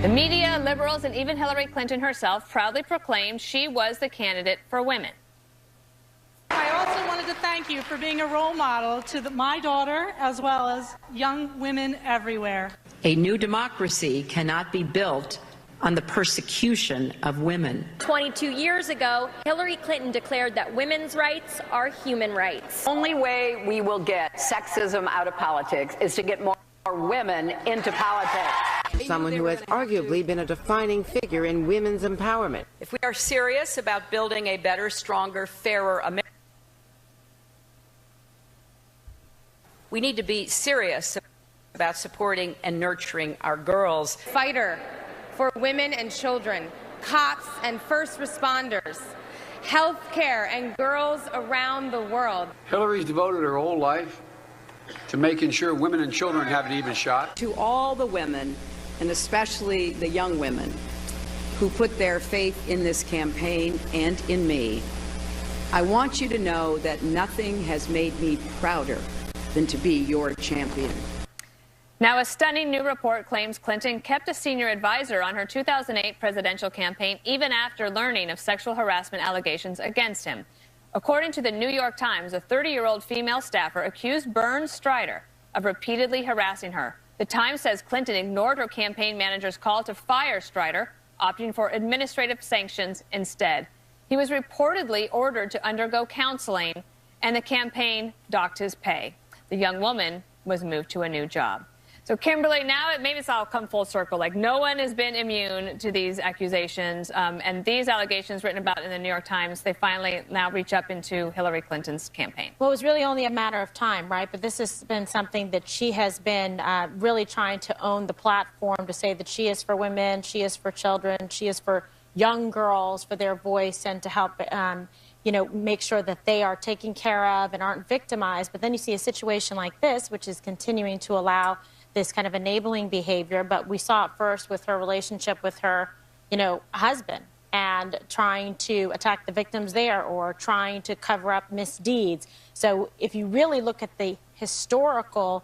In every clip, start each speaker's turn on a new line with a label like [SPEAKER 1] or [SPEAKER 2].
[SPEAKER 1] The media, liberals, and even Hillary Clinton herself proudly proclaimed she was the candidate for women.
[SPEAKER 2] I also wanted to thank you for being a role model to my daughter as well as young women everywhere.
[SPEAKER 3] A new democracy cannot be built on the persecution of women.
[SPEAKER 4] 22 years ago, Hillary Clinton declared that women's rights are human rights.
[SPEAKER 5] The only way we will get sexism out of politics is to get more women into politics.
[SPEAKER 6] Someone who has arguably been a defining figure in women's empowerment.
[SPEAKER 5] If we are serious about building a better, stronger, fairer America, we need to be serious about supporting and nurturing our girls.
[SPEAKER 7] Fighter for women and children, cops and first responders, health care and girls around the world.
[SPEAKER 8] Hillary's devoted her whole life to making sure women and children have an even shot.
[SPEAKER 5] To all the women, and especially the young women, who put their faith in this campaign and in me, I want you to know that nothing has made me prouder than to be your champion.
[SPEAKER 1] Now, a stunning new report claims Clinton kept a senior advisor on her 2008 presidential campaign even after learning of sexual harassment allegations against him. According to the New York Times, a 30-year-old female staffer accused Burns Strider of repeatedly harassing her. The Times says Clinton ignored her campaign manager's call to fire Strider, opting for administrative sanctions instead. He was reportedly ordered to undergo counseling, and the campaign docked his pay. The young woman was moved to a new job. So, Kimberly, now maybe it's all come full circle. Like, no one has been immune to these accusations. And these allegations written about in the New York Times, they finally now reach up into Hillary Clinton's campaign.
[SPEAKER 9] Well, it was really only a matter of time, right? But this has been something that she has been really trying to own the platform, to say that she is for women, she is for children, she is for young girls, for their voice, and to help make sure that they are taken care of and aren't victimized. But then you see a situation like this, which is continuing to allow this kind of enabling behavior. But we saw it first with her relationship with her, husband, and trying to attack the victims there or trying to cover up misdeeds. So if you really look at the historical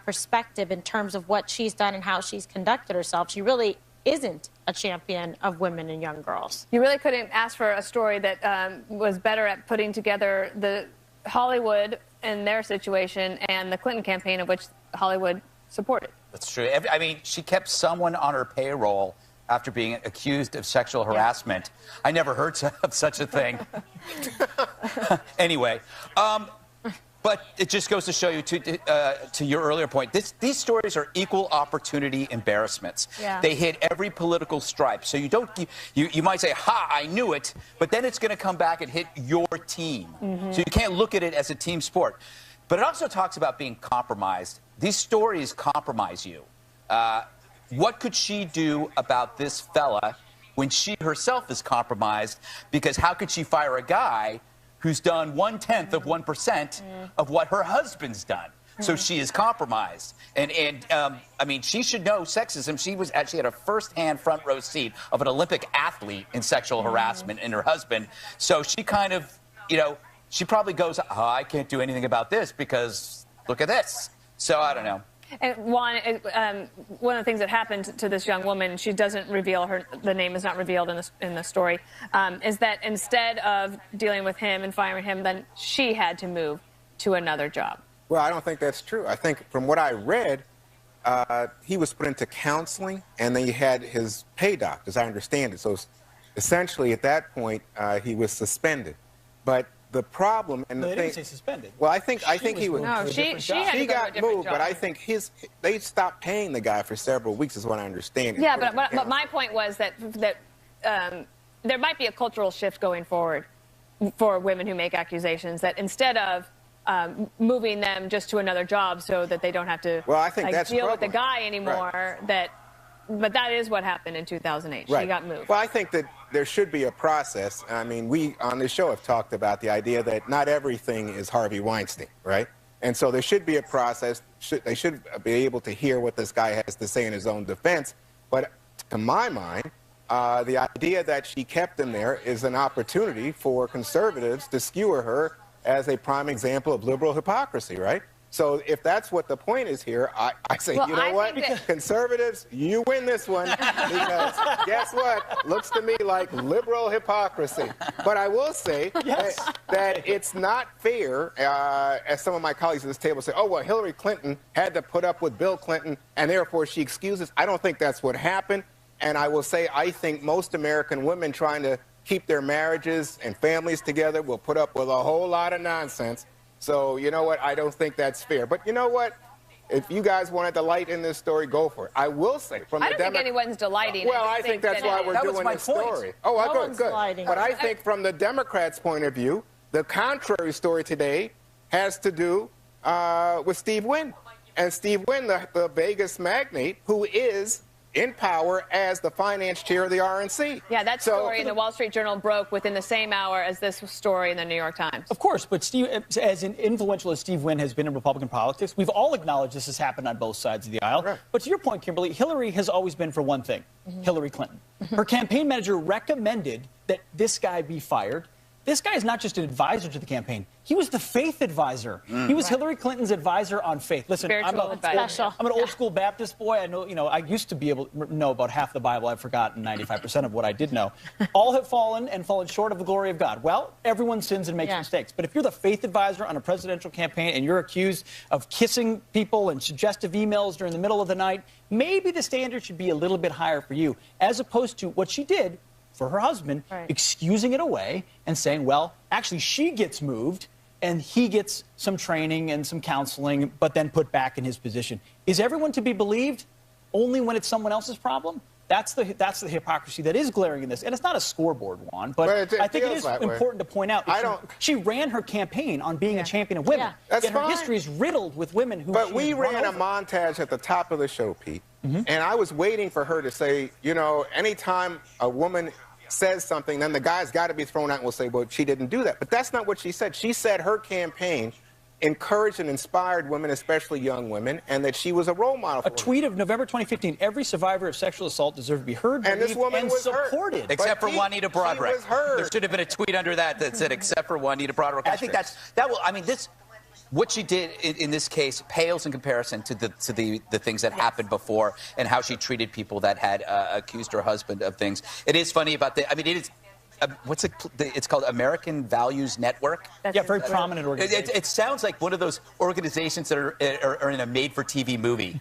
[SPEAKER 9] perspective in terms of what she's done and how she's conducted herself, she really isn't a champion of women and young girls.
[SPEAKER 1] You really couldn't ask for a story that was better at putting together the Hollywood and their situation and the Clinton campaign, of which Hollywood supported.
[SPEAKER 10] That's true. I mean, she kept someone on her payroll after being accused of sexual harassment. Yeah. I never heard of such a thing. Anyway, but it just goes to show you, to your earlier point, these stories are equal opportunity embarrassments. Yeah. They hit every political stripe. So you might say, ha, I knew it, but then it's going to come back and hit your team. Mm-hmm. So you can't look at it as a team sport. But it also talks about being compromised. These stories compromise you. What could she do about this fella when she herself is compromised? Because how could she fire a guy who's done 1/10 of 1% of what her husband's done? So she is compromised. And I mean, she should know sexism. She had a first-hand front row seat of an Olympic athlete in sexual harassment in her husband. So she kind of, she probably goes, oh, I can't do anything about this because look at this. So I don't know.
[SPEAKER 1] And one of the things that happened to this young woman, she doesn't reveal the name is not revealed in the story, is that instead of dealing with him and firing him, then she had to move to another job.
[SPEAKER 11] Well, I don't think that's true. I think from what I read, he was put into counseling, and then he had his pay docked, as I understand it. So essentially, at that point, he was suspended. But the problem and the thing.
[SPEAKER 10] They didn't say suspended.
[SPEAKER 11] Well, I think he was.
[SPEAKER 1] No, she
[SPEAKER 11] got moved, but I think they stopped paying the guy for several weeks, is what I understand.
[SPEAKER 1] Yeah, but my point was that there might be a cultural shift going forward for women who make accusations, that instead of moving them just to another job so that they don't have to deal with the guy anymore, right. But that is what happened in 2008. Right. She got moved.
[SPEAKER 11] Well, I think that there should be a process. I mean, we on this show have talked about the idea that not everything is Harvey Weinstein, right? And so there should be a process. They should be able to hear what this guy has to say in his own defense. But to my mind, the idea that she kept him there is an opportunity for conservatives to skewer her as a prime example of liberal hypocrisy, right? So if that's what the point is here, I say,
[SPEAKER 1] well,
[SPEAKER 11] you know what? Conservatives, you win this one because guess what? Looks to me like liberal hypocrisy. But I will say that it's not fair, as some of my colleagues at this table say, oh, well, Hillary Clinton had to put up with Bill Clinton, and therefore she excuses. I don't think that's what happened. And I will say I think most American women trying to keep their marriages and families together will put up with a whole lot of nonsense. So, you know what? I don't think that's fair. But you know what? If you guys want to delight in this story, go for it. I will say from the
[SPEAKER 1] I don't think anyone's delighting.
[SPEAKER 11] Well, I think that's why we're doing this story. Oh, good. But I think from the Democrats' point of view, the contrary story today has to do with Steve Wynn. And Steve Wynn, the Vegas magnate, who is in power as the finance chair of the RNC.
[SPEAKER 1] Yeah, that story in the Wall Street Journal broke within the same hour as this story in the New York Times.
[SPEAKER 12] Of course, but Steve, as influential as Steve Wynn has been in Republican politics, we've all acknowledged this has happened on both sides of the aisle. Right. But to your point, Kimberly, Hillary has always been for one thing, Hillary Clinton. Her campaign manager recommended that this guy be fired. This guy is not just an advisor to the campaign. He was the faith advisor. He was Hillary Clinton's advisor on faith. Listen, I'm an old school Baptist boy. I know, I used to be able to know about half the Bible. I've forgotten 95% of what I did know. All have fallen and fallen short of the glory of God. Well, everyone sins and makes mistakes. But if you're the faith advisor on a presidential campaign and you're accused of kissing people and suggestive emails during the middle of the night, maybe the standard should be a little bit higher for you, as opposed to what she did for her husband, excusing it away and saying, well, actually, she gets moved and he gets some training and some counseling, but then put back in his position. Is everyone to be believed only when it's someone else's problem? That's the hypocrisy that is glaring in this. And it's not a scoreboard, Juan, but I think it is important to point out that she ran her campaign on being a champion of women.
[SPEAKER 11] That's
[SPEAKER 12] Yet her history is riddled with women who
[SPEAKER 11] But we ran a montage at the top of the show, Pete, and I was waiting for her to say, you know, anytime a woman says something, then the guy's got to be thrown out and will say, well, she didn't do that. But that's not what she said. She said her campaign encouraged and inspired women, especially young women, and that she was a role model for
[SPEAKER 12] women. Tweet of November 2015, every survivor of sexual assault deserves to be heard,
[SPEAKER 11] and this woman was
[SPEAKER 12] supported.
[SPEAKER 11] Heard.
[SPEAKER 10] Except for Juanita Broaddrick. There should have been a tweet under that said, except for Juanita Broaddrick. I think what she did in this case pales in comparison to the things that happened before and how she treated people that had accused her husband of things. It is funny about it is. It's called American Values Network.
[SPEAKER 12] Very prominent organization.
[SPEAKER 10] It sounds like one of those organizations that are in a made-for-TV movie.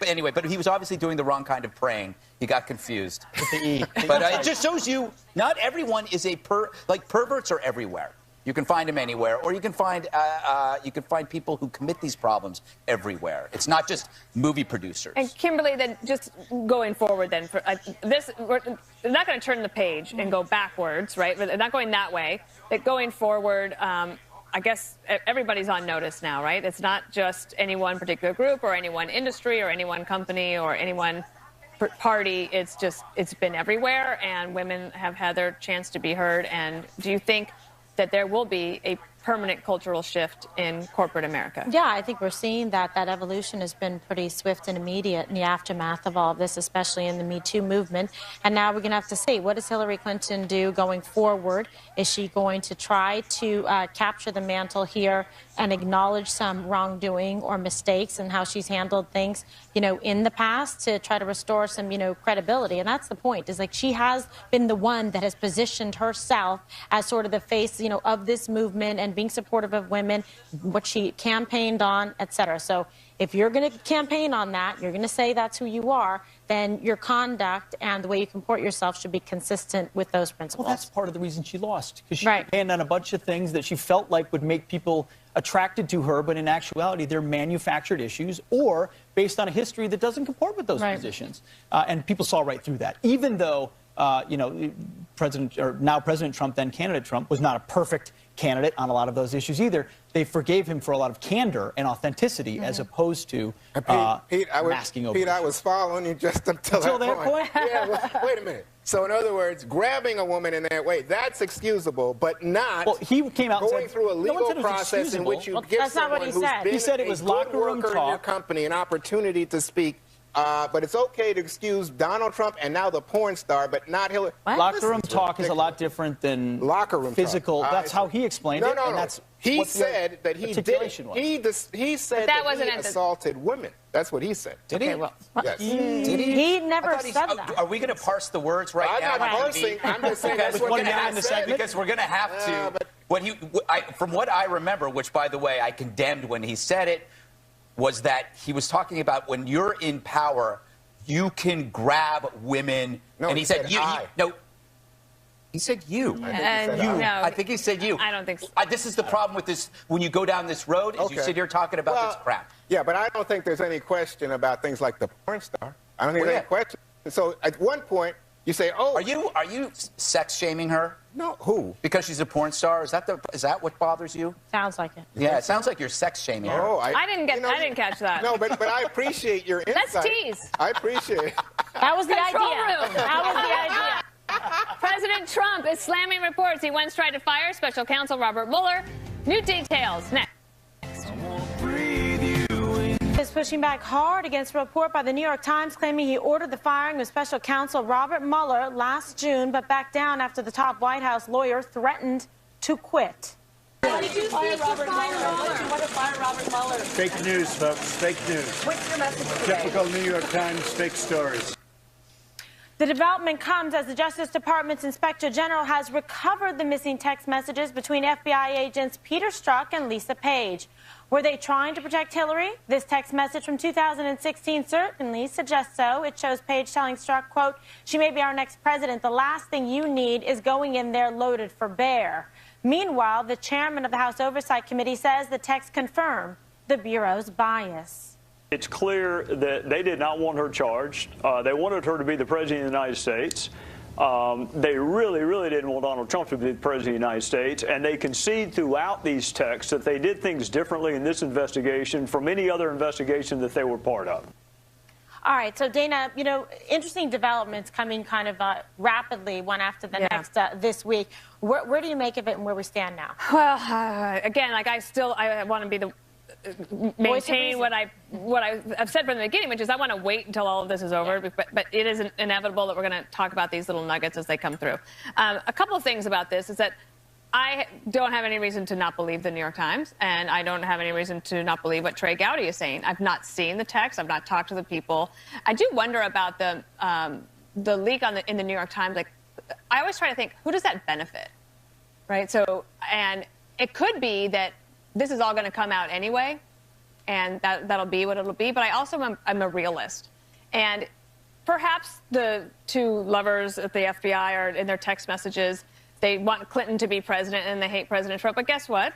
[SPEAKER 10] Anyway, but he was obviously doing the wrong kind of praying. He got confused. With the E. But it just shows you not everyone is perverts are everywhere. You can find them anywhere, or you can find people who commit these problems everywhere. It's not just movie producers.
[SPEAKER 1] And Kimberly, then just going forward, then for we're not going to turn the page and go backwards, right? We're not going that way. But going forward, I guess everybody's on notice now, right? It's not just any one particular group or any one industry or any one company or any one party. It's been everywhere, and women have had their chance to be heard. And do you think that there will be a permanent cultural shift in corporate America?
[SPEAKER 9] Yeah, I think we're seeing that evolution has been pretty swift and immediate in the aftermath of all of this, especially in the Me Too movement. And now we're going to have to see, what does Hillary Clinton do going forward? Is she going to try to capture the mantle here and acknowledge some wrongdoing or mistakes and how she's handled things, in the past to try to restore some, credibility? And that's the point, is like she has been the one that has positioned herself as sort of the face, of this movement and being supportive of women, what she campaigned on, etc. So if you're going to campaign on that, you're going to say that's who you are, then your conduct and the way you comport yourself should be consistent with those principles.
[SPEAKER 12] Well, that's part of the reason she lost, because she campaigned on a bunch of things that she felt like would make people attracted to her, but in actuality, they're manufactured issues or based on a history that doesn't comport with those positions. And people saw right through that, even though President Trump, then candidate Trump, was not a perfect candidate on a lot of those issues either. They forgave him for a lot of candor and authenticity as opposed to masking over.
[SPEAKER 11] Pete, I was following you just until that point. Wait a minute. So in other words, grabbing a woman in that way, that's excusable, but not
[SPEAKER 12] he came out
[SPEAKER 11] going
[SPEAKER 12] and said,
[SPEAKER 11] through a legal process in which you give someone who's been a good worker in your company an opportunity to speak but it's okay to excuse Donald Trump and now the porn star, but not Hillary.
[SPEAKER 12] Locker room talk is a lot different than
[SPEAKER 11] locker room
[SPEAKER 12] physical.
[SPEAKER 11] Talk.
[SPEAKER 12] That's how he explained it.
[SPEAKER 11] No,
[SPEAKER 12] and that's
[SPEAKER 11] he said that he did. He said that he assaulted women. That's what he said.
[SPEAKER 10] Did he?
[SPEAKER 11] Well, yes.
[SPEAKER 10] Did he?
[SPEAKER 9] He never said that.
[SPEAKER 10] Are we going to parse the words right now?
[SPEAKER 11] I'm not parsing. I'm just saying that's what he said.
[SPEAKER 10] Because we're going to have to. From what I remember, which, by the way, I condemned when he said it, was that he was talking about when you're in power, you can grab women.
[SPEAKER 11] No,
[SPEAKER 10] and he said you.
[SPEAKER 11] No.
[SPEAKER 10] He said you.
[SPEAKER 11] I
[SPEAKER 10] think he said you.
[SPEAKER 1] I don't think so.
[SPEAKER 10] This is the problem with this. When you go down this road, is you sit here talking about this crap.
[SPEAKER 11] Yeah, but I don't think there's any question about things like the porn star. I don't think there's any question. So at one point, you say, "Oh,
[SPEAKER 10] are you sex shaming her?"
[SPEAKER 11] No, who?
[SPEAKER 10] Because she's a porn star. Is that what bothers you?
[SPEAKER 9] Sounds like it.
[SPEAKER 10] Yeah, it sounds like you're sex shaming her.
[SPEAKER 11] Oh,
[SPEAKER 1] I didn't catch that.
[SPEAKER 11] No, but I appreciate your insight.
[SPEAKER 1] Let's tease.
[SPEAKER 11] I appreciate it.
[SPEAKER 9] That was the
[SPEAKER 1] Control
[SPEAKER 9] idea.
[SPEAKER 1] room.
[SPEAKER 9] That was the idea.
[SPEAKER 1] President Trump is slamming reports he once tried to fire special counsel Robert Mueller. New details next.
[SPEAKER 9] Is pushing back hard against a report by the New York Times claiming he ordered the firing of special counsel Robert Mueller last June, but backed down after the top White House lawyer threatened to quit.
[SPEAKER 13] Why did you fire Robert Mueller?
[SPEAKER 14] Want to fire Robert Mueller?
[SPEAKER 15] Fake news, folks. Fake news.
[SPEAKER 14] What's your message today?
[SPEAKER 15] Typical New York Times fake stories.
[SPEAKER 9] The development comes as the Justice Department's Inspector General has recovered the missing text messages between FBI agents Peter Strzok and Lisa Page. Were they trying to protect Hillary? This text message from 2016 certainly suggests so. It shows Page telling Strzok, quote, "She may be our next president. The last thing you need is going in there loaded for bear." Meanwhile, the chairman of the House Oversight Committee says the text confirmed the Bureau's bias.
[SPEAKER 16] It's clear that they did not want her charged. They wanted her to be the president of the United States. They really, really didn't want Donald Trump to be the president of the United States. And they concede throughout these texts that they did things differently in this investigation from any other investigation that they were part of.
[SPEAKER 9] All right. So, Dana, interesting developments coming kind of rapidly, one after the next this week. Where do you make of it and where we stand now?
[SPEAKER 1] Well, again, I want to be the maintain what I've said from the beginning, which is I want to wait until all of this is over, but it is inevitable that we're going to talk about these little nuggets as they come through. A couple of things about this is that I don't have any reason to not believe the New York Times, and I don't have any reason to not believe what Trey Gowdy is saying. I've not seen the text. I've not talked to the people. I do wonder about the leak in the New York Times. Like, I always try to think, who does that benefit, right? So, and it could be that this is all going to come out anyway, and that'll be what it'll be. But I also am a realist. And perhaps the two lovers at the FBI are in their text messages. They want Clinton to be president, and they hate President Trump. But guess what?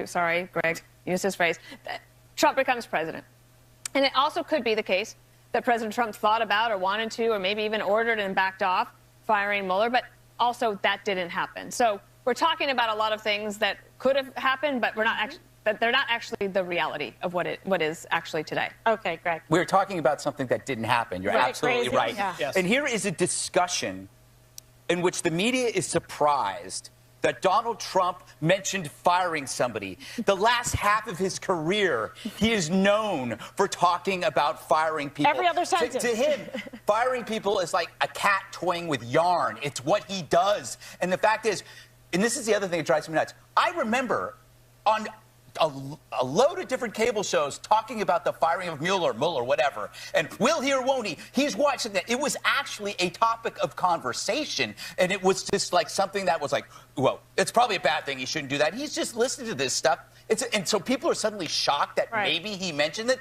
[SPEAKER 1] Sorry, Greg used this phrase. Trump becomes president. And it also could be the case that President Trump thought about or wanted to or maybe even ordered and backed off firing Mueller. But also that didn't happen. So we're talking about a lot of things that could have happened, but they're not actually the reality of what is actually today.
[SPEAKER 9] Okay, Greg.
[SPEAKER 10] We're talking about something that didn't happen. You're absolutely right.
[SPEAKER 9] Yeah.
[SPEAKER 12] Yes.
[SPEAKER 10] And here is a discussion in which the media is surprised that Donald Trump mentioned firing somebody. The last half of his career, he is known for talking about firing people.
[SPEAKER 9] Every other sentence.
[SPEAKER 10] To him, firing people is like a cat toying with yarn. It's what he does. And the fact is, and this is the other thing that drives me nuts, I remember on a load of different cable shows talking about the firing of Mueller, whatever. And will he or won't he? He's watching that. It was actually a topic of conversation. And it was just like something that was like, well, it's probably a bad thing. He shouldn't do that. He's just listening to this stuff. And so people are suddenly shocked that maybe he mentioned it.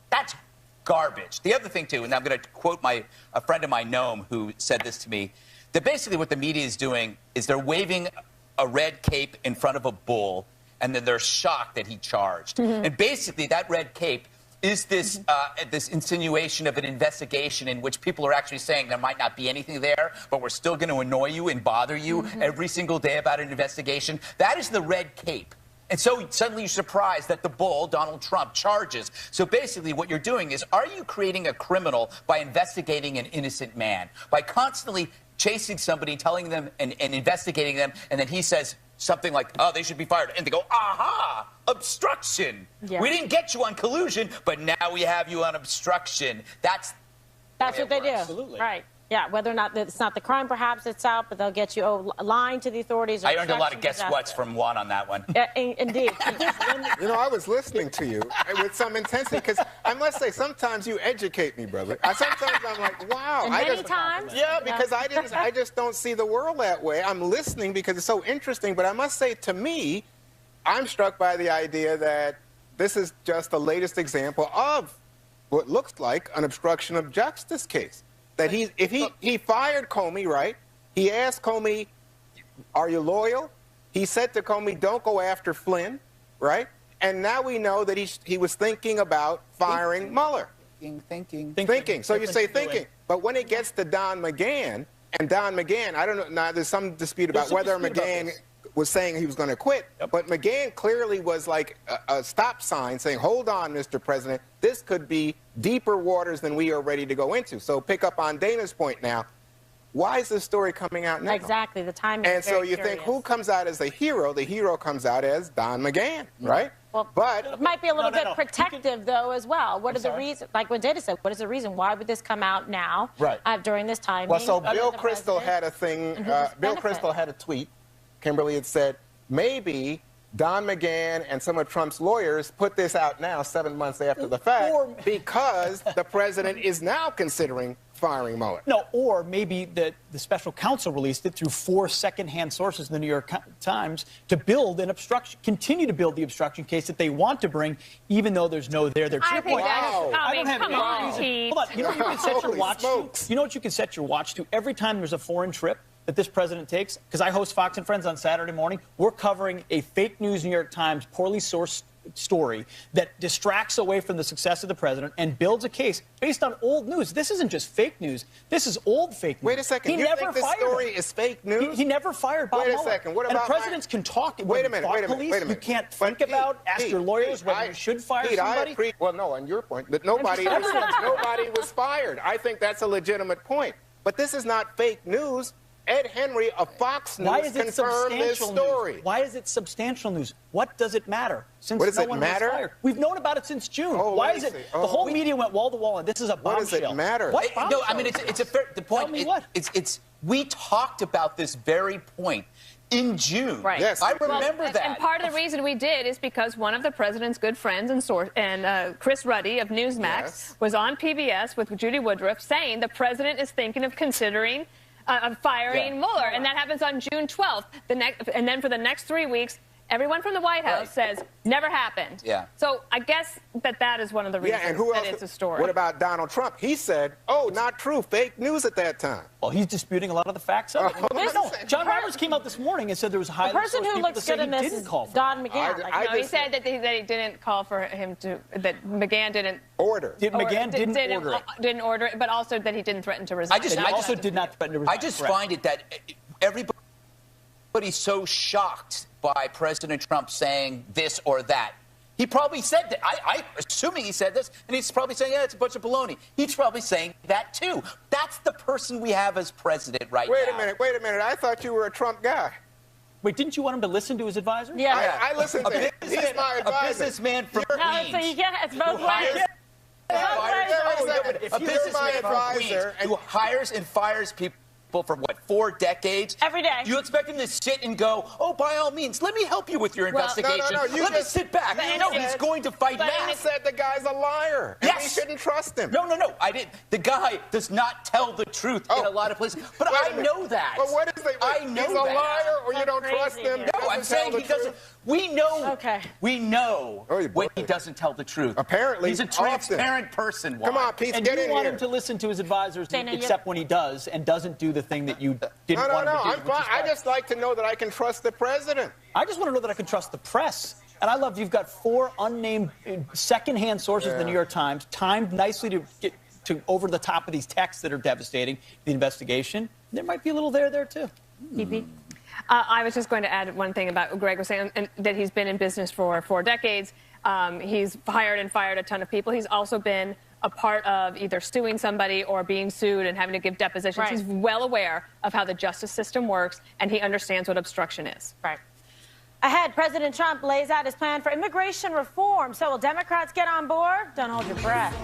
[SPEAKER 10] That's garbage. The other thing, too, and I'm going to quote a friend of mine, Noam, who said this to me, that basically what the media is doing is they're waving a red cape in front of a bull, and then they're shocked that he charged. Mm-hmm. And basically, that red cape is this this insinuation of an investigation in which people are actually saying there might not be anything there, but we're still going to annoy you and bother you every single day about an investigation. That is the red cape. And so suddenly you're surprised that the bull, Donald Trump, charges. So basically what you're doing is, are you creating a criminal by investigating an innocent man? By constantly chasing somebody, telling them and investigating them, and then he says, something like, oh, they should be fired. And they go, aha, obstruction. Yeah. We didn't get you on collusion, but now we have you on obstruction. That's
[SPEAKER 9] what they do.
[SPEAKER 12] Absolutely.
[SPEAKER 9] Right. Yeah, whether or not it's not the crime perhaps itself, but they'll get you lying to the authorities.
[SPEAKER 10] I earned a lot of guess what's from Juan on that one.
[SPEAKER 9] Yeah, indeed.
[SPEAKER 11] You know, I was listening to you with some intensity because I must say, sometimes you educate me, brother. Sometimes I'm like, wow.
[SPEAKER 9] And many times?
[SPEAKER 11] Yeah, because I just don't see the world that way. I'm listening because it's so interesting, but I must say, to me, I'm struck by the idea that this is just the latest example of what looks like an obstruction of justice case. That if he fired Comey, right? He asked Comey, are you loyal? He said to Comey, don't go after Flynn, right? And now we know that he was thinking about firing Mueller. Thinking. So you say thinking. But when it gets to Don McGahn, and Don McGahn, I don't know, now there's some dispute about whether McGahn was saying he was going to quit, but McGahn clearly was like a stop sign saying, hold on, Mr. President, this could be deeper waters than we are ready to go into. So pick up on Dana's point now. Why is this story coming out now?
[SPEAKER 9] Exactly, the timing
[SPEAKER 11] And
[SPEAKER 9] is very
[SPEAKER 11] so you think, who comes out as the hero? The hero comes out as Don McGahn, right?
[SPEAKER 9] Well,
[SPEAKER 11] but
[SPEAKER 9] it might be a little bit protective, though, as well. What are the reasons? Like what Dana said, what is the reason? Why would this come out now, during this time?
[SPEAKER 11] Well, so Bill Kristol had a thing. Bill Kristol had a tweet. Kimberly had said, maybe Don McGahn and some of Trump's lawyers put this out now 7 months after the fact because the president is now considering firing Mueller.
[SPEAKER 12] No, or maybe the special counsel released it through 4 second-hand sources in the New York Times to build an obstruction, continue to build the obstruction case that they want to bring, even though there's no there. To your point, I don't have any reason. Hold on, you know what you can set your watch to? You know what you can set your watch to? Every time there's a foreign trip that this president takes, because I host Fox and Friends on Saturday morning, we're covering a fake news New York Times, poorly sourced story that distracts away from the success of the president and builds a case based on old news. This isn't just fake news. This is old fake news.
[SPEAKER 11] Wait a second.
[SPEAKER 12] He
[SPEAKER 11] you
[SPEAKER 12] never
[SPEAKER 11] think this
[SPEAKER 12] fired
[SPEAKER 11] story
[SPEAKER 12] him.
[SPEAKER 11] is fake news?
[SPEAKER 12] He never fired Bob Mueller.
[SPEAKER 11] Wait a second. What about
[SPEAKER 12] and presidents can talk.
[SPEAKER 11] Wait a minute.
[SPEAKER 12] You can't think about, ask your lawyers whether you should fire somebody.
[SPEAKER 11] Well, no, on your point, that nobody was fired. I think that's a legitimate point. But this is not fake news. Ed Henry of Fox News confirmed this story.
[SPEAKER 12] News? Why is it substantial news? What does it matter? Since
[SPEAKER 11] what does it
[SPEAKER 12] one
[SPEAKER 11] matter?
[SPEAKER 12] Was fired. We've known about it since June. Why is it? The whole media went wall to wall, and this is a bombshell.
[SPEAKER 11] What does it matter?
[SPEAKER 12] What
[SPEAKER 10] no, I mean it's a fair. The point.
[SPEAKER 12] Tell me what?
[SPEAKER 10] It's we talked about this very point in June.
[SPEAKER 1] Right.
[SPEAKER 11] Yes.
[SPEAKER 10] I remember that.
[SPEAKER 1] And part of the reason we did is because one of the president's good friends and Chris Ruddy of Newsmax was on PBS with Judy Woodruff saying the president is thinking of considering firing Mueller, and that happens on June 12th. And then for the next 3 weeks, everyone from the White House says never happened.
[SPEAKER 10] Yeah.
[SPEAKER 1] So I guess that is one of the reasons
[SPEAKER 11] and who else,
[SPEAKER 1] that it's a story.
[SPEAKER 11] What about Donald Trump? He said, "Oh, not true, fake news" at that time.
[SPEAKER 12] Well, he's disputing a lot of the facts of it. No, John Roberts came out this morning and said there was highly
[SPEAKER 9] the person who looks good in this is Don McGahn.
[SPEAKER 1] No, he said that he didn't call for him to. That McGahn didn't
[SPEAKER 11] order.
[SPEAKER 12] McGahn didn't
[SPEAKER 1] order it, but also that he didn't threaten to resign.
[SPEAKER 12] I also did not threaten to resign.
[SPEAKER 10] I just find it that everybody's so shocked by President Trump saying this or that. He probably said that. I'm assuming he said this, and he's probably saying, yeah, it's a bunch of baloney. He's probably saying that, too. That's the person we have as president right now.
[SPEAKER 11] Wait a minute. I thought you were a Trump guy.
[SPEAKER 12] Wait, didn't you want him to listen to his advisor?
[SPEAKER 11] Yeah. I listened to him. He's my advisor.
[SPEAKER 10] A businessman from Queens.
[SPEAKER 9] So it's both ways.
[SPEAKER 10] A businessman from Queens who hires and fires people for, 4 decades?
[SPEAKER 9] Every day.
[SPEAKER 10] You expect him to sit and go, oh, by all means, let me help you with your investigation.
[SPEAKER 11] No,
[SPEAKER 10] let me sit back. No, he's going to fight back.
[SPEAKER 11] You said the guy's a liar.
[SPEAKER 10] Yes.
[SPEAKER 11] And we shouldn't trust him.
[SPEAKER 10] No, I didn't. The guy does not tell the truth in a lot of places. But I know that.
[SPEAKER 11] But what is
[SPEAKER 10] I know
[SPEAKER 11] he's a
[SPEAKER 10] that.
[SPEAKER 11] liar or you don't trust him?
[SPEAKER 10] No, I'm saying he doesn't. We know. We know when he doesn't tell the truth.
[SPEAKER 11] Apparently,
[SPEAKER 10] he's a transparent person.
[SPEAKER 11] Come on, Pete,
[SPEAKER 12] and
[SPEAKER 11] get in
[SPEAKER 12] you want
[SPEAKER 11] here.
[SPEAKER 12] him to listen to his advisors, except when he does, and doesn't do the thing that you didn't want him to do.
[SPEAKER 11] I'm fine. I just like to know that I can trust the president.
[SPEAKER 12] I just want to know that I can trust the press. And I love you've got 4 unnamed second-hand sources in the New York Times, timed nicely to get to over the top of these texts that are devastating the investigation. There might be a little there too.
[SPEAKER 1] I was just going to add one thing about what Greg was saying, and that he's been in business for 4 decades. He's hired and fired a ton of people. He's also been a part of either suing somebody or being sued and having to give depositions. He's well aware of how the justice system works, and he understands what obstruction is.
[SPEAKER 9] Right. Ahead, President Trump lays out his plan for immigration reform. So will Democrats get on board? Don't hold your breath.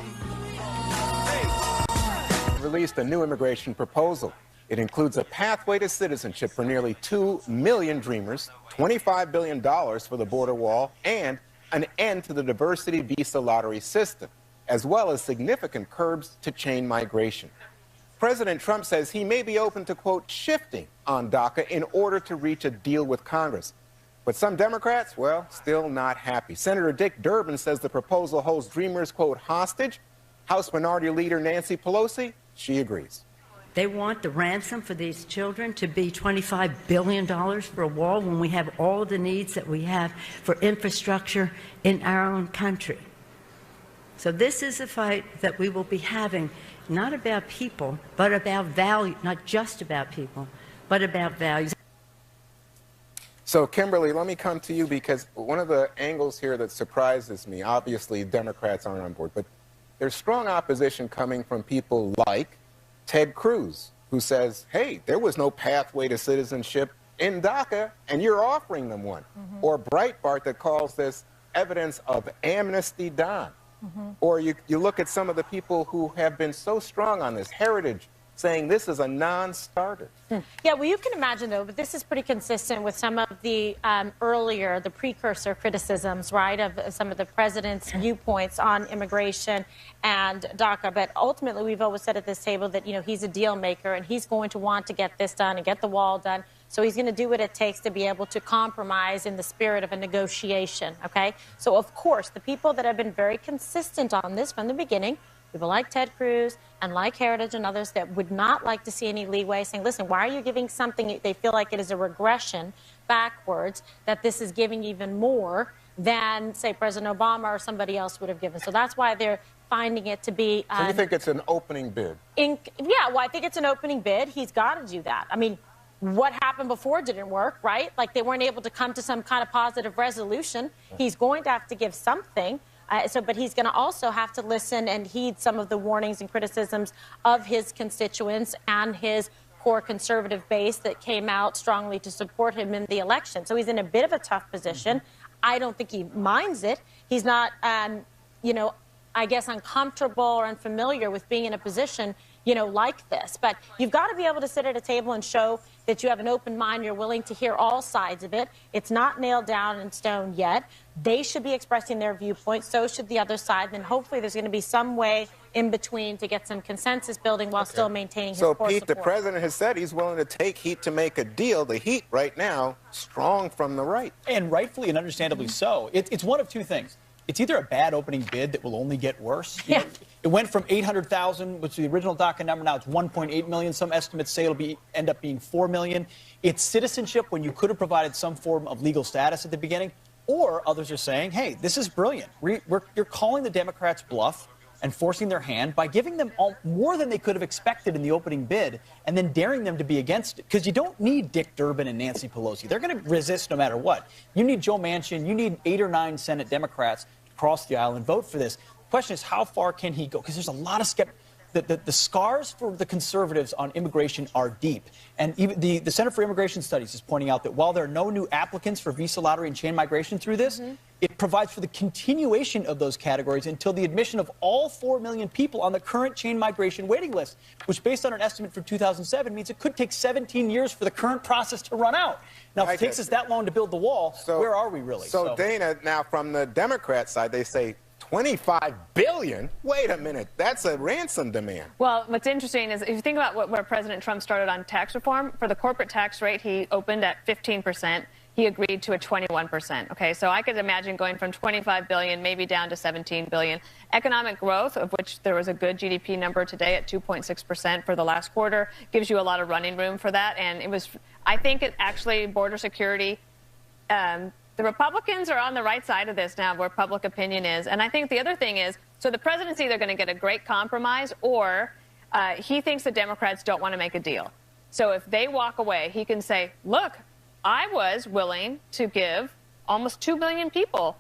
[SPEAKER 11] Released a new immigration proposal. It includes a pathway to citizenship for nearly 2 million dreamers, $25 billion for the border wall, and an end to the diversity visa lottery system, as well as significant curbs to chain migration. President Trump says he may be open to, quote, shifting on DACA in order to reach a deal with Congress. But some Democrats, well, still not happy. Senator Dick Durbin says the proposal holds dreamers, quote, hostage. House Minority Leader Nancy Pelosi, she agrees.
[SPEAKER 17] They want the ransom for these children to be $25 billion for a wall when we have all the needs that we have for infrastructure in our own country. So this is a fight that we will be having, not about people, but about value, not just about people, but about values.
[SPEAKER 11] So, Kimberly, let me come to you because one of the angles here that surprises me, obviously Democrats aren't on board, but there's strong opposition coming from people like Ted Cruz, who says, hey, there was no pathway to citizenship in DACA, and you're offering them one. Or Breitbart that calls this evidence of amnesty done. Or you look at some of the people who have been so strong on this, Heritage, saying this is a non-starter.
[SPEAKER 9] Yeah, well, you can imagine, though, but this is pretty consistent with some of the the precursor criticisms, right, of some of the president's viewpoints on immigration and DACA. But ultimately, we've always said at this table that, you know, he's a deal maker and he's going to want to get this done and get the wall done. So he's going to do what it takes to be able to compromise in the spirit of a negotiation, okay? So, of course, the people that have been very consistent on this from the beginning, people like Ted Cruz and like Heritage and others that would not like to see any leeway, saying, listen, why are you giving something, they feel like it is a regression backwards, that this is giving even more than, say, President Obama or somebody else would have given. So that's why they're finding it to be...
[SPEAKER 11] so you think it's an opening bid?
[SPEAKER 9] Yeah, well, I think it's an opening bid. He's got to do that. I mean, what happened before didn't work, right? Like, they weren't able to come to some kind of positive resolution. He's going to have to give something. But he's going to also have to listen and heed some of the warnings and criticisms of his constituents and his core conservative base that came out strongly to support him in the election. So he's in a bit of a tough position. I don't think he minds it. He's not, you know, I guess uncomfortable or unfamiliar with being in a position, you know, like this. But you've got to be able to sit at a table and show that you have an open mind, you're willing to hear all sides of it. It's not nailed down in stone yet. They should be expressing their viewpoint, so should the other side. Then hopefully there's going to be some way in between to get some consensus building while still maintaining his core
[SPEAKER 11] Pete,
[SPEAKER 9] support.
[SPEAKER 11] the president has said he's willing to take heat to make a deal. The heat right now, strong from the right.
[SPEAKER 12] And rightfully and understandably so. It's one of two things. It's either a bad opening bid that will only get worse. You know, it went from 800,000, which is the original DACA number. Now it's 1.8 million. Some estimates say it'll end up being 4 million. It's citizenship when you could have provided some form of legal status at the beginning. Or others are saying, hey, this is brilliant. You're calling the Democrats bluff and forcing their hand by giving them more than they could have expected in the opening bid and then daring them to be against it. Because you don't need Dick Durbin and Nancy Pelosi. They're going to resist no matter what. You need Joe Manchin. You need 8 or 9 Senate Democrats to cross the aisle and vote for this. The question is, how far can he go? Because there's a lot of skepticism. The scars for the conservatives on immigration are deep. And even the Center for Immigration Studies is pointing out that while there are no new applicants for visa lottery and chain migration through this, it provides for the continuation of those categories until the admission of all 4 million people on the current chain migration waiting list, which, based on an estimate from 2007, means it could take 17 years for the current process to run out. Now, if it takes us that long to build the wall, where are we really?
[SPEAKER 11] So, Dana, now from the Democrat side, they say, $25 billion? Wait a minute. That's a ransom demand.
[SPEAKER 1] Well, what's interesting is if you think about where President Trump started on tax reform, for the corporate tax rate, he opened at 15%. He agreed to a 21%. Okay, so I could imagine going from $25 billion maybe down to $17 billion. Economic growth, of which there was a good GDP number today at 2.6% for the last quarter, gives you a lot of running room for that. And it was, I think, it actually border security. The Republicans are on the right side of this now, where public opinion is. And I think the other thing is, so the president's either going to get a great compromise or he thinks the Democrats don't want to make a deal. So if they walk away, he can say, look, I was willing to give almost 2 million people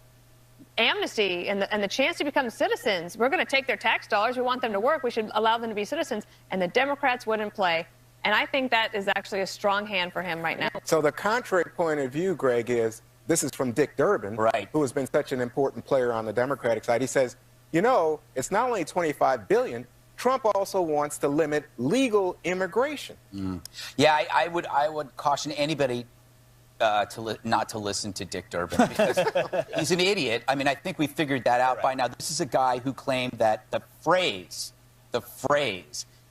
[SPEAKER 1] amnesty and the chance to become citizens. We're going to take their tax dollars. We want them to work. We should allow them to be citizens. And the Democrats wouldn't play. And I think that is actually a strong hand for him right now.
[SPEAKER 11] So the contrary point of view, Greg, is This is from Dick Durbin, who has been such an important player on the Democratic side. He says, you know, it's not only $25 billion, Trump also wants to limit legal immigration.
[SPEAKER 10] Yeah, I would caution anybody not to listen to Dick Durbin because he's an idiot. I mean, I think we figured that out by now. This is a guy who claimed that the phrase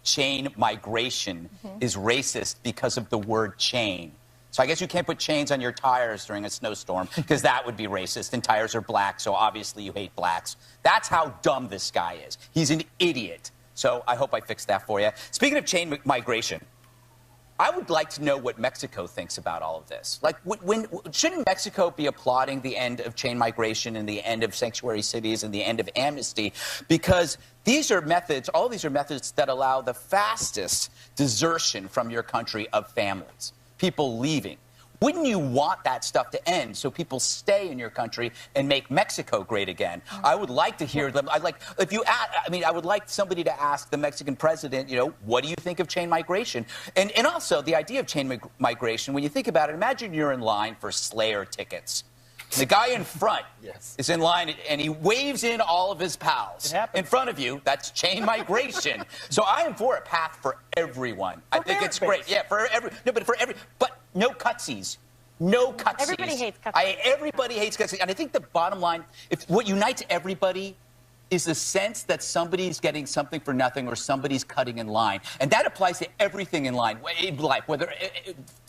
[SPEAKER 10] chain migration is racist because of the word chain. So I guess you can't put chains on your tires during a snowstorm because that would be racist, and tires are black, so obviously you hate blacks. That's how dumb this guy is. He's an idiot. So I hope I fixed that for you. Speaking of chain migration, I would like to know what Mexico thinks about all of this. Like, shouldn't Mexico be applauding the end of chain migration and the end of sanctuary cities and the end of amnesty? Because these are methods, all these are methods that allow the fastest desertion from your country of families, people leaving. Wouldn't you want that stuff to end so people stay in your country and make Mexico great again? I would like to hear them. I would like somebody to ask the Mexican president, you know, what do you think of chain migration? And also the idea of chain migration, when you think about it, imagine you're in line for Slayer tickets. The guy in front is in line, and he waves in all of his pals. In front of you, that's chain migration. So I am for a path for everyone. I think it's great. Yeah, but no cutsies. No cutsies.
[SPEAKER 9] Everybody hates cutsies.
[SPEAKER 10] Everybody hates cutsies. And I think the bottom line, what unites everybody is the sense that somebody's getting something for nothing or somebody's cutting in line. And that applies to everything in life, whether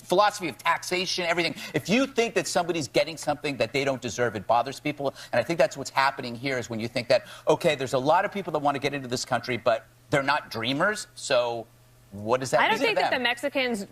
[SPEAKER 10] philosophy of taxation, everything. If you think that somebody's getting something that they don't deserve, it bothers people. And I think that's what's happening here is when you think that, okay, there's a lot of people that want to get into this country, but they're not dreamers, so what does that mean to them?
[SPEAKER 1] I don't think that the Mexicans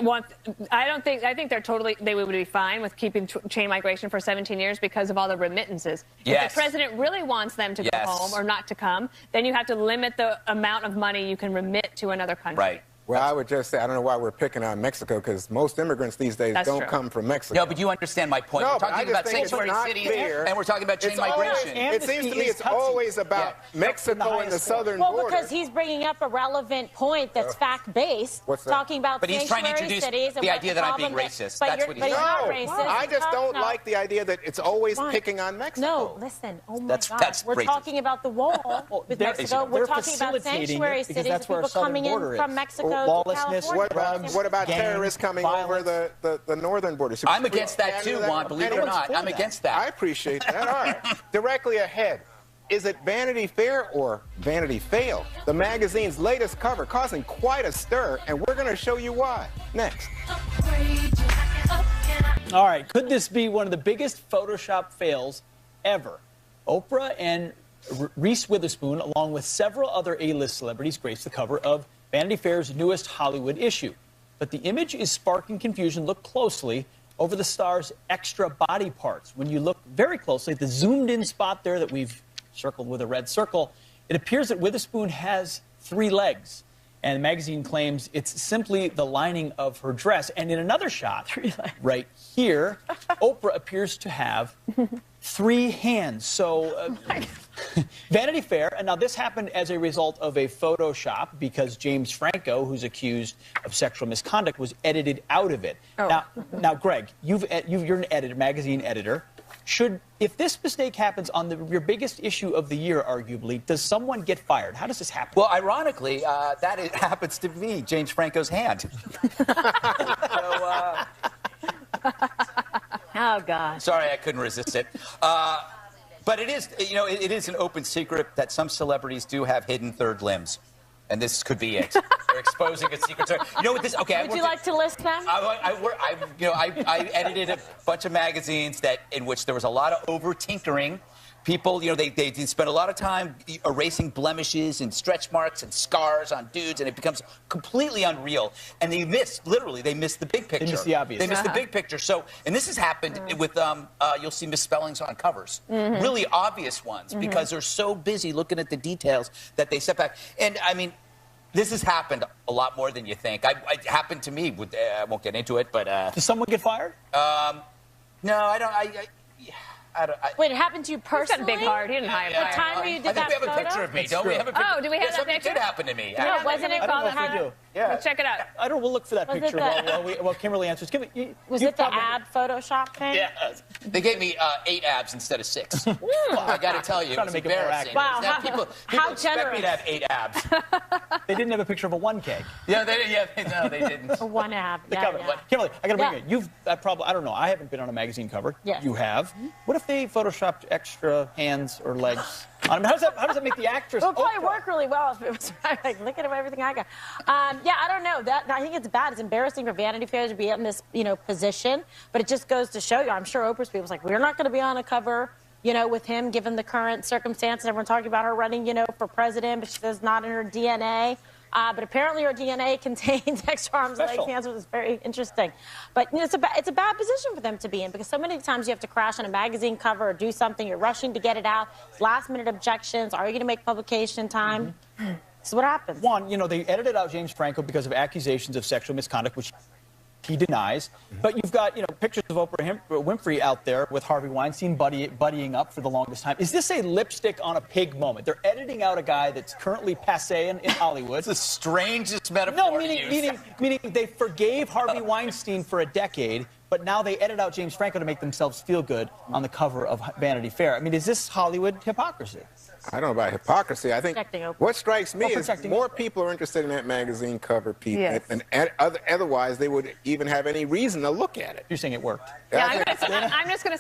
[SPEAKER 1] want. I think they would be fine with keeping chain migration for 17 years because of all the remittances. If the president really wants them to go home or not to come, then you have to limit the amount of money you can remit to another country.
[SPEAKER 10] Right.
[SPEAKER 11] Well, I would just say, I don't know why we're picking on Mexico, because most immigrants these days don't come from Mexico.
[SPEAKER 10] No, but you understand my point.
[SPEAKER 11] No,
[SPEAKER 10] we're talking about sanctuary cities, and we're talking about chain migration.
[SPEAKER 11] It seems to me it's always about Mexico and the southern border.
[SPEAKER 9] Well, because he's bringing up a relevant point that's fact-based, talking about
[SPEAKER 10] but he's trying to introduce the idea that I'm being racist. That's what he's
[SPEAKER 11] saying. No, I just don't like the idea that it's always picking on Mexico.
[SPEAKER 9] No, listen, oh my God. We're talking about the wall with Mexico. We're talking about sanctuary cities of people coming in from Mexico.
[SPEAKER 12] Lawlessness,
[SPEAKER 11] what about terrorists coming over the northern border?
[SPEAKER 10] I'm against that too, Juan, believe it or not. I'm against that.
[SPEAKER 11] I appreciate that. All right. Directly ahead, is it Vanity Fair or Vanity Fail? The magazine's latest cover causing quite a stir, and we're going to show you why. Next.
[SPEAKER 12] All right. Could this be one of the biggest Photoshop fails ever? Oprah and Reese Witherspoon, along with several other A-list celebrities, graced the cover of Vanity Fair's newest Hollywood issue. But the image is sparking confusion. Look closely over the star's extra body parts. When you look very closely at the zoomed-in spot there that we've circled with a red circle, it appears that Witherspoon has 3 legs. And the magazine claims it's simply the lining of her dress. And in another shot, right here, Oprah appears to have 3 hands. So Vanity Fair, and now this happened as a result of a Photoshop because James Franco, who's accused of sexual misconduct, was edited out of it. Now, Greg, you're an editor, magazine editor. If this mistake happens on your biggest issue of the year, arguably, does someone get fired? How does this happen?
[SPEAKER 10] Well, ironically, that happens to me, James Franco's hand.
[SPEAKER 9] Oh, God.
[SPEAKER 10] Sorry, I couldn't resist it. But it is, it is an open secret that some celebrities do have hidden third limbs. And this could be it. They're exposing a secret. You know what this? Okay.
[SPEAKER 9] Would you like to list them?
[SPEAKER 10] I edited a bunch of magazines in which there was a lot of over tinkering. People, they spend a lot of time erasing blemishes and stretch marks and scars on dudes, and it becomes completely unreal. And they miss the big picture.
[SPEAKER 12] They miss the obvious.
[SPEAKER 10] They miss the big picture. So, and this has happened with, you'll see misspellings on covers. Really obvious ones, because they're so busy looking at the details that they step back. And, I mean, this has happened a lot more than you think. It happened to me. I won't get into it, but...
[SPEAKER 12] Does someone get fired?
[SPEAKER 10] No, I don't...
[SPEAKER 9] Wait, it happened to you personally?
[SPEAKER 1] He's got a big heart. He didn't hire me.
[SPEAKER 9] What time were you did that
[SPEAKER 10] I think we have a picture of me, don't we?
[SPEAKER 1] Oh, do we have that picture?
[SPEAKER 10] It did happen to me.
[SPEAKER 9] No, wasn't it called?
[SPEAKER 10] Yeah.
[SPEAKER 1] Let's check it out.
[SPEAKER 12] I don't. We'll look for that
[SPEAKER 9] Was it
[SPEAKER 12] picture while Kimberly answers.
[SPEAKER 9] Was it the ab Photoshop thing?
[SPEAKER 10] Yeah. They gave me 8 abs instead of 6. Well, I got to tell you,
[SPEAKER 12] Trying
[SPEAKER 10] it's
[SPEAKER 12] to make it more
[SPEAKER 10] embarrassing.
[SPEAKER 9] Wow,
[SPEAKER 10] People
[SPEAKER 9] how
[SPEAKER 10] expect me to have 8 abs.
[SPEAKER 12] They didn't have a picture of a 1K.
[SPEAKER 10] Yeah, they did. Yeah, no, they didn't.
[SPEAKER 9] A 1 ab.
[SPEAKER 12] The
[SPEAKER 9] Yeah,
[SPEAKER 12] cover.
[SPEAKER 9] yeah.
[SPEAKER 12] Kimberly, I got to bring
[SPEAKER 9] Yeah.
[SPEAKER 12] you. You've I don't know. I haven't been on a magazine cover.
[SPEAKER 9] Yes.
[SPEAKER 12] You have. What if they photoshopped extra hands or legs on them? How does that make the actress?
[SPEAKER 9] It would probably work really well if it was like, look at everything I got. Yeah, I don't know. I think it's bad. It's embarrassing for Vanity Fair to be in this, position. But it just goes to show you. I'm sure Oprah's people's like, we're not going to be on a cover, with him, given the current circumstances. Everyone's talking about her running, for president, but she says not in her DNA. But apparently her DNA contains extra arms, legs, hands, which is very interesting. But it's a bad position for them to be in because so many times you have to crash on a magazine cover or do something. You're rushing to get it out. Last-minute objections. Are you going to make publication time? This is what happens.
[SPEAKER 12] One, they edited out James Franco because of accusations of sexual misconduct, which he denies. But you've got, pictures of Oprah Winfrey out there with Harvey Weinstein buddying up for the longest time. Is this a lipstick on a pig moment? They're editing out a guy that's currently passé in Hollywood.
[SPEAKER 10] It's the strangest metaphor to use.
[SPEAKER 12] Meaning they forgave Harvey Weinstein for a decade, but now they edit out James Franco to make themselves feel good on the cover of Vanity Fair. I mean, is this Hollywood hypocrisy?
[SPEAKER 11] I don't know about hypocrisy. I think what strikes me is more people are interested in that magazine cover, people,
[SPEAKER 1] Yes.
[SPEAKER 11] and otherwise they would even have any reason to look at it.
[SPEAKER 12] You're saying it worked.
[SPEAKER 1] Yeah, I'm just going to